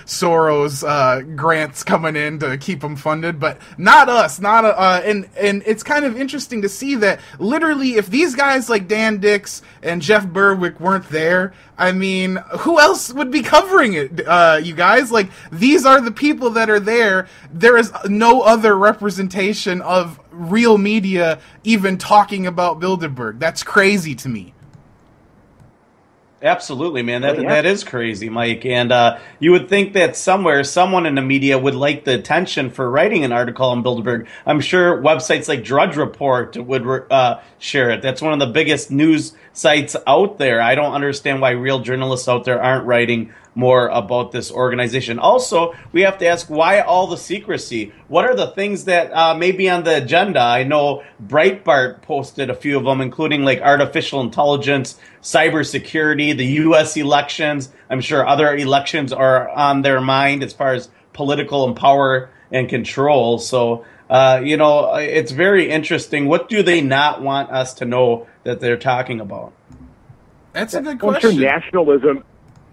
Soros grants coming in to keep them funded, but not us. And it's kind of interesting to see that literally, if these guys like Dan Dix and Jeff Berwick weren't there, who else would be covering it, you guys? These are the people that are there. There is no other representation of real media even talking about Bilderberg. That's crazy to me. Absolutely, man. That is crazy, Mike. And you would think that somewhere, someone in the media would like the attention for writing an article on Bilderberg. I'm sure websites like Drudge Report would share it. That's one of the biggest news sites out there. I don't understand why real journalists out there aren't writing more about this organization. Also, we have to ask, why all the secrecy? What are the things that may be on the agenda? I know Breitbart posted a few of them, including artificial intelligence, cybersecurity, the U.S. elections. I'm sure other elections are on their mind as far as political and power and control. So, it's very interesting. What do they not want us to know that they're talking about? That's a good question. question. I'm sure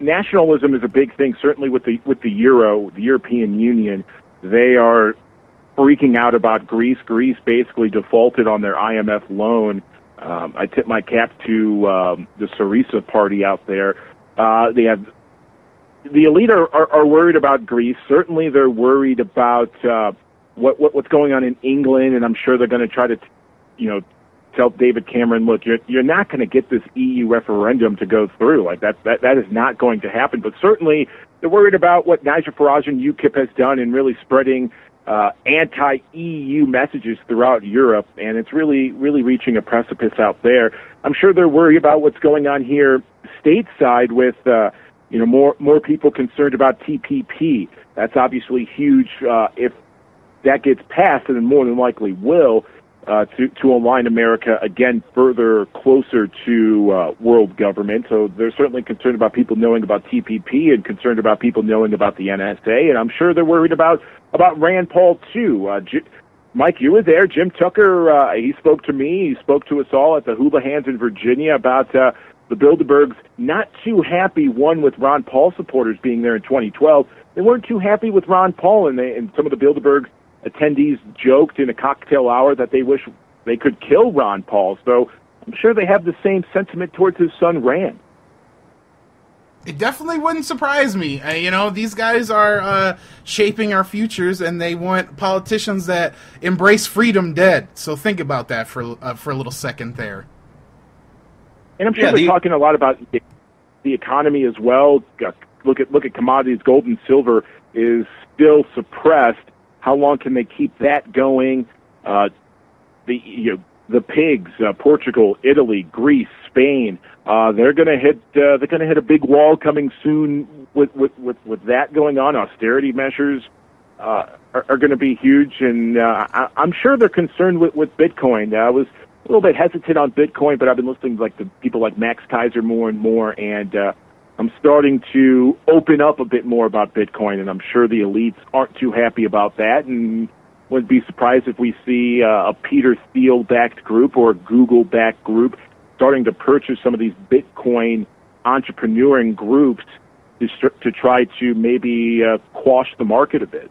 nationalism is a big thing, certainly with the Euro, the European Union. They are freaking out about Greece. Greece basically defaulted on their IMF loan. I tip my cap to the Syriza party out there. They have the elite are worried about Greece. Certainly, they're worried about what's going on in England, and I'm sure they're going to try to, tell David Cameron, look, you're not going to get this EU referendum to go through. That is not going to happen. But certainly, they're worried about what Nigel Farage and UKIP has done in really spreading anti-EU messages throughout Europe, and it's really, really reaching a precipice out there. I'm sure they're worried about what's going on here stateside with, more people concerned about TPP. That's obviously huge. If that gets passed, and it more than likely will, to align America again further closer to world government. So they're certainly concerned about people knowing about TPP and concerned about people knowing about the NSA, and I'm sure they're worried about Rand Paul too. Mike, you were there. Jim Tucker, he spoke to me. He spoke to us all at the Hula Hands in Virginia about the Bilderbergs not too happy, one, with Ron Paul supporters being there in 2012. They weren't too happy with Ron Paul, and some of the Bilderberg attendees joked in a cocktail hour that they wish they could kill Ron Paul. So I'm sure they have the same sentiment towards his son, Rand. It definitely wouldn't surprise me. These guys are shaping our futures, and they want politicians that embrace freedom dead. So think about that for a little second there. And I'm sure they're talking a lot about the economy as well, look at commodities. Gold and silver is still suppressed. How long can they keep that going? The pigs, Portugal, Italy, Greece, Spain, they're going to hit a big wall coming soon with that going on. Austerity measures are going to be huge, and I'm sure they're concerned with Bitcoin. I was a little bit hesitant on Bitcoin, but I've been listening to people like Max Kaiser more and more, and I'm starting to open up a bit more about Bitcoin, and I'm sure the elites aren't too happy about that, and wouldn't be surprised if we see a Peter Thiel-backed group or a Google-backed group starting to purchase some of these Bitcoin entrepreneuring groups to try to maybe quash the market a bit.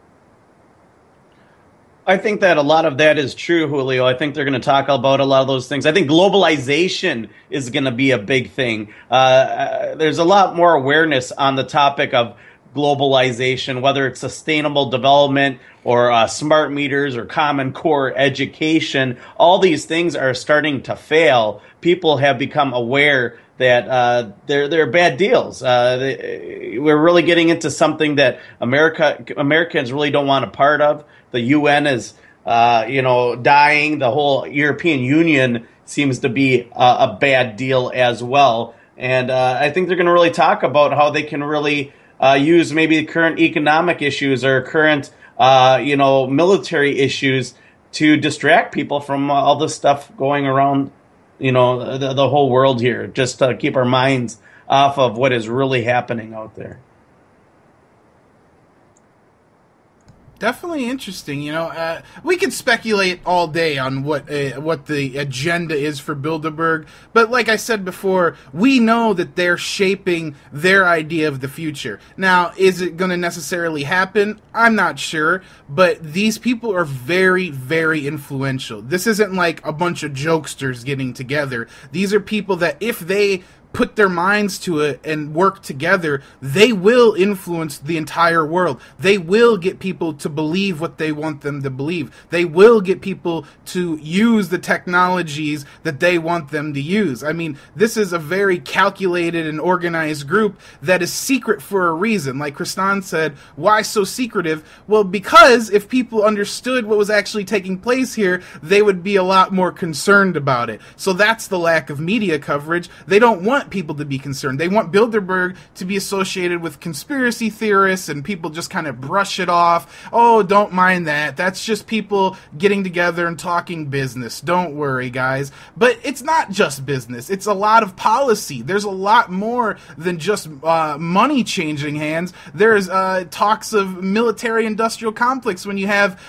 I think that a lot of that is true, Julio. I think they're going to talk about a lot of those things. I think globalization is going to be a big thing. There's a lot more awareness on the topic of globalization, whether it's sustainable development or smart meters or Common Core education. All these things are starting to fail. People have become aware that they're bad deals. We're really getting into something that Americans really don't want a part of. The UN is, dying. The whole European Union seems to be a bad deal as well. And I think they're going to really talk about how they can really use maybe the current economic issues or current, military issues to distract people from all this stuff going around, the whole world here, just to keep our minds off of what is really happening out there. Definitely interesting. We could speculate all day on what the agenda is for Bilderberg, but like I said before, we know that they're shaping their idea of the future. Now, is it going to necessarily happen? I'm not sure, but these people are very, very influential. This isn't like a bunch of jokesters getting together. These are people that if they put their minds to it and work together, they will influence the entire world. They will get people to believe what they want them to believe. They will get people to use the technologies that they want them to use. I mean, this is a very calculated and organized group that is secret for a reason. Like Kristan said, why so secretive? Well, because if people understood what was actually taking place here, they would be a lot more concerned about it. So that's the lack of media coverage. They don't want people to be concerned. They want Bilderberg to be associated with conspiracy theorists, and people just kind of brush it off. Oh, don't mind that. That's just people getting together and talking business. Don't worry, guys. But it's not just business. It's a lot of policy. There's a lot more than just money changing hands. There's talks of military-industrial complex when you have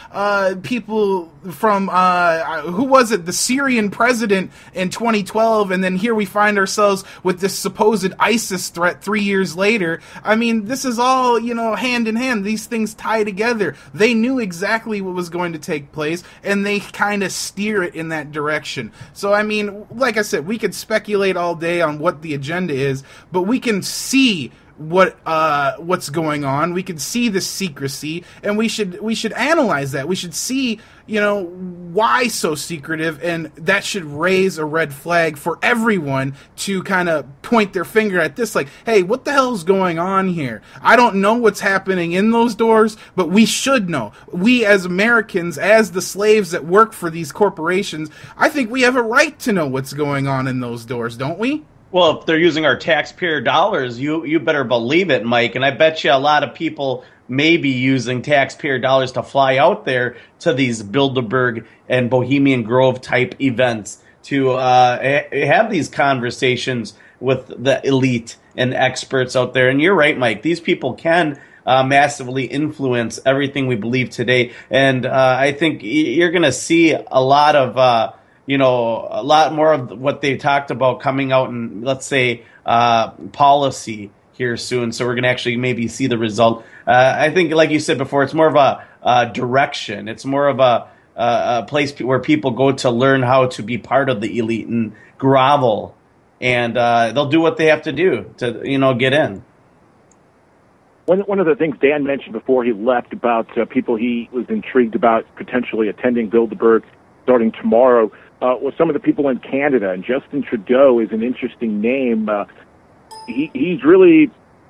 people from, who was it, the Syrian president in 2012, and then here we find ourselves with this supposed ISIS threat 3 years later. I mean, this is all, hand in hand. These things tie together. They knew exactly what was going to take place, and they kind of steer it in that direction. So, I mean, like I said, we could speculate all day on what the agenda is, but we can see what's going on. We can see the secrecy, and we should analyze that. We should see, why so secretive, and that should raise a red flag for everyone to kind of point their finger at this, like, hey, what the hell's going on here? I don't know what's happening in those doors, but we should know. We as Americans, as the slaves that work for these corporations, I think we have a right to know what's going on in those doors, don't we? Well, if they're using our taxpayer dollars, you better believe it, Mike. And I bet you a lot of people may be using taxpayer dollars to fly out there to these Bilderberg and Bohemian Grove type events to have these conversations with the elite and experts out there. And you're right, Mike. These people can massively influence everything we believe today. And I think you're going to see a lot of a lot more of what they talked about coming out in, let's say, policy here soon. So we're going to actually maybe see the result. I think, like you said before, it's more of a direction. It's more of a place where people go to learn how to be part of the elite and grovel. And they'll do what they have to do to, get in. One of the things Dan mentioned before he left about people he was intrigued about potentially attending Bilderberg starting tomorrow was some of the people in Canada. And Justin Trudeau is an interesting name. He's really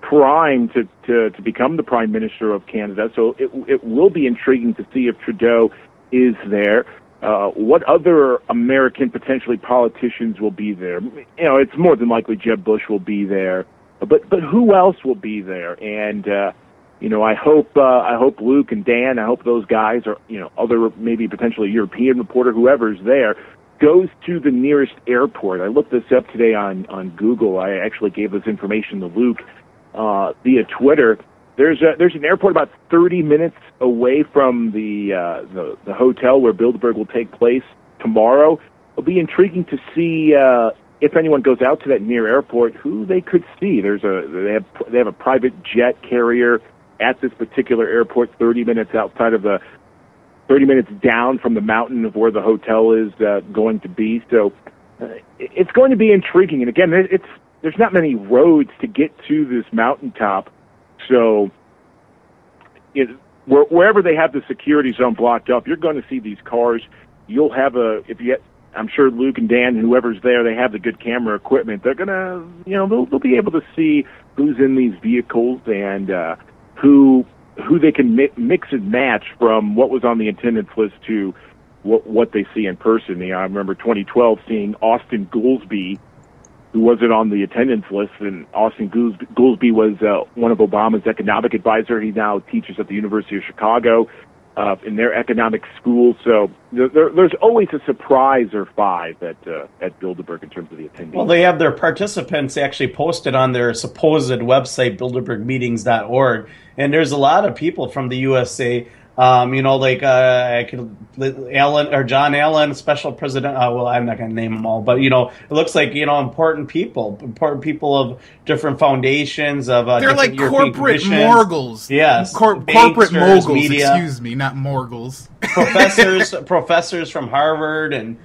primed to become the Prime Minister of Canada. So it will be intriguing to see if Trudeau is there. What other American potentially politicians will be there? It's more than likely Jeb Bush will be there, but who else will be there? And I hope Luke and Dan, I hope those guys, or other maybe potentially European reporter, whoever's there, goes to the nearest airport. I looked this up today on Google. I actually gave this information to Luke via Twitter. There's an airport about 30 minutes away from the hotel where Bilderberg will take place tomorrow. It'll be intriguing to see if anyone goes out to that near airport, who they could see. They have a private jet carrier at this particular airport, 30 minutes down from the mountain of where the hotel is going to be. So it's going to be intriguing. And again, there's not many roads to get to this mountaintop. So wherever they have the security zone blocked up, you're going to see these cars. You'll have I'm sure Luke and Dan, whoever's there, they have the good camera equipment. They're going to, they'll be able to see who's in these vehicles and who they can mix and match from what was on the attendance list to what they see in person. I remember 2012 seeing Austin Goolsbee, who wasn't on the attendance list, and Austin Goolsbee was one of Obama's economic advisor. He now teaches at the University of Chicago in their economic school. So there's always a surprise or five at Bilderberg in terms of the attendees. Well, they have their participants actually posted on their supposed website, bilderbergmeetings.org, and there's a lot of people from the USA. John Allen, special president. Well, I'm not going to name them all, but it looks like important people of different foundations of. They're like European corporate moguls. Yes, corporate moguls. Media. Excuse me, not moguls. professors from Harvard and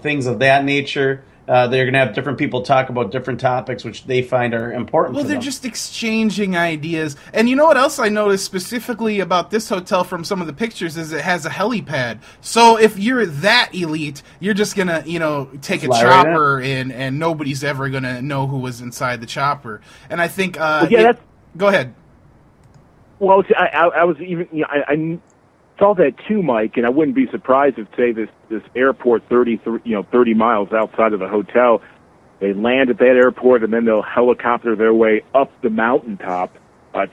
things of that nature. They're going to have different people talk about different topics which they find are important. Well, they're just exchanging ideas. And you know what else I noticed specifically about this hotel from some of the pictures is it has a helipad. So if you're that elite, you're just going to, take a chopper in and nobody's ever going to know who was inside the chopper. And I think go ahead. Well, I was even I saw that too, Mike, and I wouldn't be surprised if, say, this airport 30 miles outside of the hotel, they land at that airport and then they'll helicopter their way up the mountaintop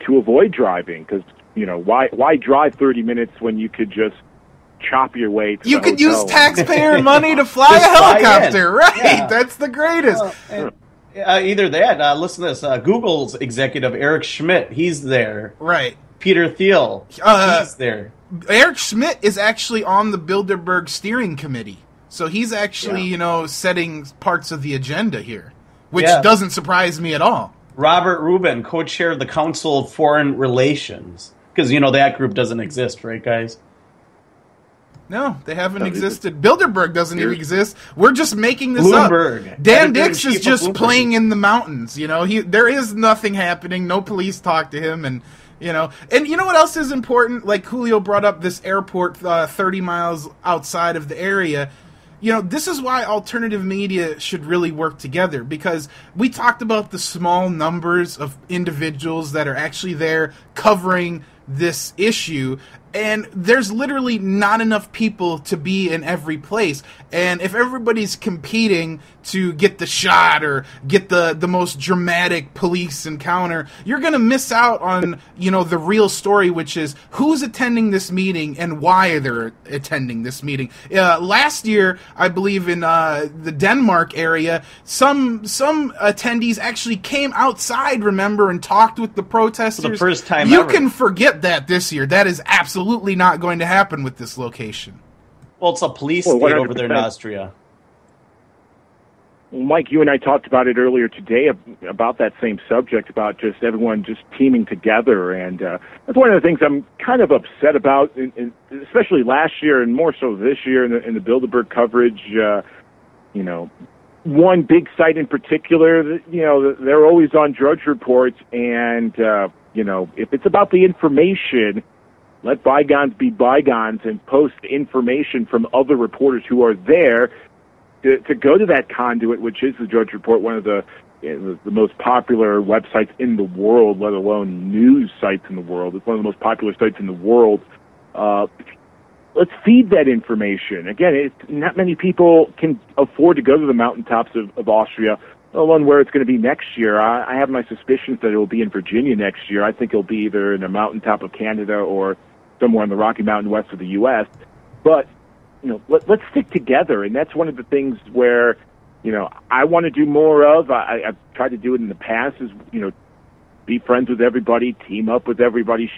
to avoid driving. Because why drive 30 minutes when you could just chop your way to you the could hotel? Use taxpayer money to fly a helicopter, right? Yeah. That's the greatest. Either that. Listen to this. Google's executive Eric Schmidt, he's there. Right. Peter Thiel, he's there. Eric Schmidt is actually on the Bilderberg steering committee. So he's actually, setting parts of the agenda here, which doesn't surprise me at all. Robert Rubin, co-chair of the Council of Foreign Relations. Because, that group doesn't exist, right, guys? No, they haven't existed. Bilderberg doesn't even exist. We're just making this Bloomberg. up. Dan Dix is just playing in the mountains. There is nothing happening. No police talk to him, and and you know what else is important? Like Julio brought up this airport 30 miles outside of the area. This is why alternative media should really work together, because we talked about the small numbers of individuals that are actually there covering this issue, and there's literally not enough people to be in every place. And if everybody's competing to get the shot or get the most dramatic police encounter, you're going to miss out on, the real story, which is who's attending this meeting and why they're attending this meeting. Last year, I believe in the Denmark area, some attendees actually came outside, remember, and talked with the protesters. For the first time you ever. Can forget that this year. That is absolutely not going to happen with this location. Well, it's a police state over there in Austria. Well, Mike, you and I talked about it earlier today about that same subject, about just everyone just teaming together. And that's one of the things I'm kind of upset about, especially last year and more so this year in the Bilderberg coverage. One big site in particular, they're always on Drudge Reports. And, if it's about the information, let bygones be bygones and post information from other reporters who are there to go to that conduit, which is the Drudge Report, one of the the most popular websites in the world, let alone news sites in the world. It's one of the most popular sites in the world. Let's feed that information. Again, not many people can afford to go to the mountaintops of Austria, let alone where it's going to be next year. I have my suspicions that it will be in Virginia next year. I think it'll be either in the mountaintop of Canada or somewhere in the Rocky Mountain west of the U.S. But, let's stick together, and that's one of the things where, I want to do more of. I've tried to do it in the past, is, be friends with everybody, team up with everybody,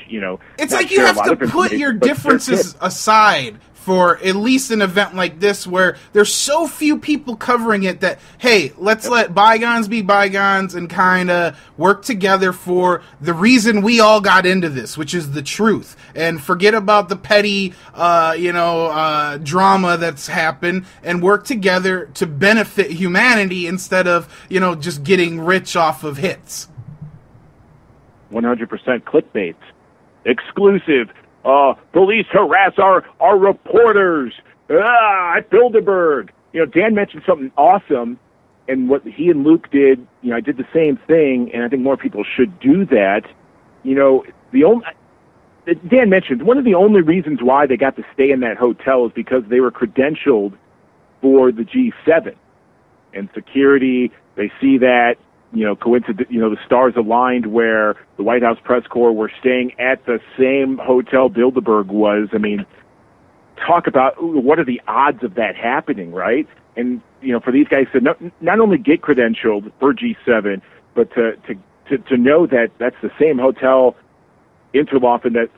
It's like you have to put your differences aside for at least an event like this where there's so few people covering it that, hey, let's let bygones be bygones and kind of work together for the reason we all got into this, which is the truth. And forget about the petty, drama that's happened and work together to benefit humanity instead of, just getting rich off of hits. 100% clickbait. Exclusive. Police harass our reporters at Bilderberg. Dan mentioned something awesome, and what he and Luke did, I did the same thing, and I think more people should do that. Dan mentioned one of the only reasons why they got to stay in that hotel is because they were credentialed for the G7 and security. They see that. The stars aligned where the White House press corps were staying at the same hotel Bilderberg was. I mean, talk about what are the odds of that happening, right? And, for these guys to not only get credentialed for G7, but to know that that's the same hotel, Interlaken, that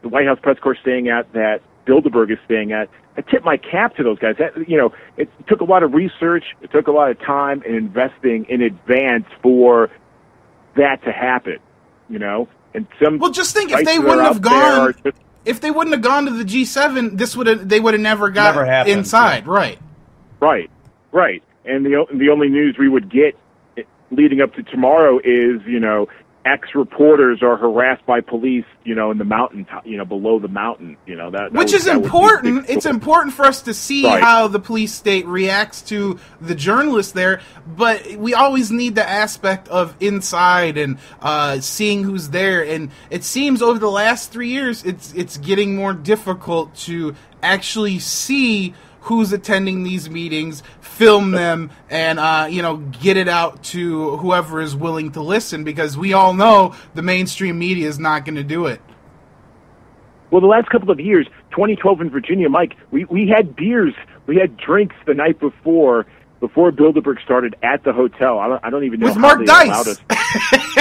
the White House press corps is staying at, that Bilderberg is staying at. I tip my cap to those guys. It took a lot of research. It took a lot of time and investing in advance for that to happen. And just think if they wouldn't have gone, if they wouldn't have gone to the G7, they would have never got inside. Right. And the only news we would get leading up to tomorrow is ex-reporters are harassed by police, in the mountain, below the mountain, which is important. It's important for us to see how the police state reacts to the journalists there, but we always need the aspect of inside and seeing who's there. And it seems over the last 3 years, it's getting more difficult to actually see who's attending these meetings, film them, and get it out to whoever is willing to listen, because we all know the mainstream media is not going to do it. Well, the last couple of years, 2012 in Virginia, Mike, we had beers, we had drinks the night before Bilderberg started at the hotel. I don't even know with how Mark they Dice. allowed us.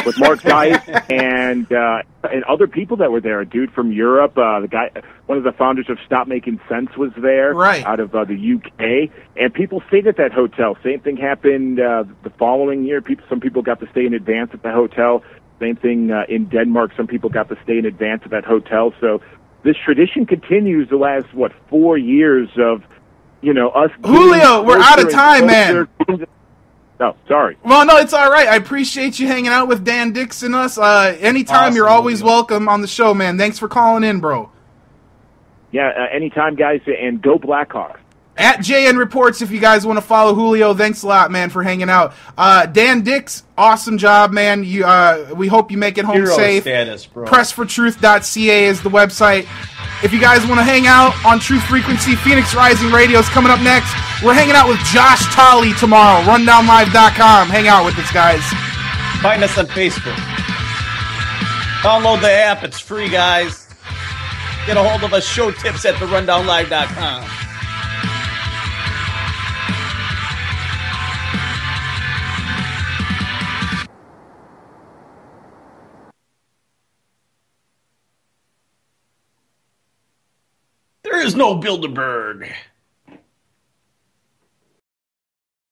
With Mark Dice and other people that were there. A dude from Europe, the guy, one of the founders of Stop Making Sense was there, out of the UK, and people stayed at that hotel. Same thing happened the following year. Some people got to stay in advance at the hotel. Same thing in Denmark. Some people got to stay in advance at that hotel. So this tradition continues the last 4 years of us. Julio, we're out of time, man. Oh, sorry. Well, no, it's all right. I appreciate you hanging out with Dan Dix and us. Anytime, awesome. You're always welcome on the show, man. Thanks for calling in, bro. Yeah, anytime, guys, and go Blackhawks. At JN Reports, if you guys want to follow Julio. Thanks a lot, man, for hanging out. Dan Dix, awesome job, man. We hope you make it home Hero safe. Status, bro. Pressfortruth.ca is the website. If you guys want to hang out on True Frequency, Phoenix Rising Radio is coming up next. We're hanging out with Josh Tolley tomorrow. RundownLive.com. Hang out with us, guys. Find us on Facebook. Download the app. It's free, guys. Get a hold of us. Show tips at therundownlive.com. There is no Bilderberg.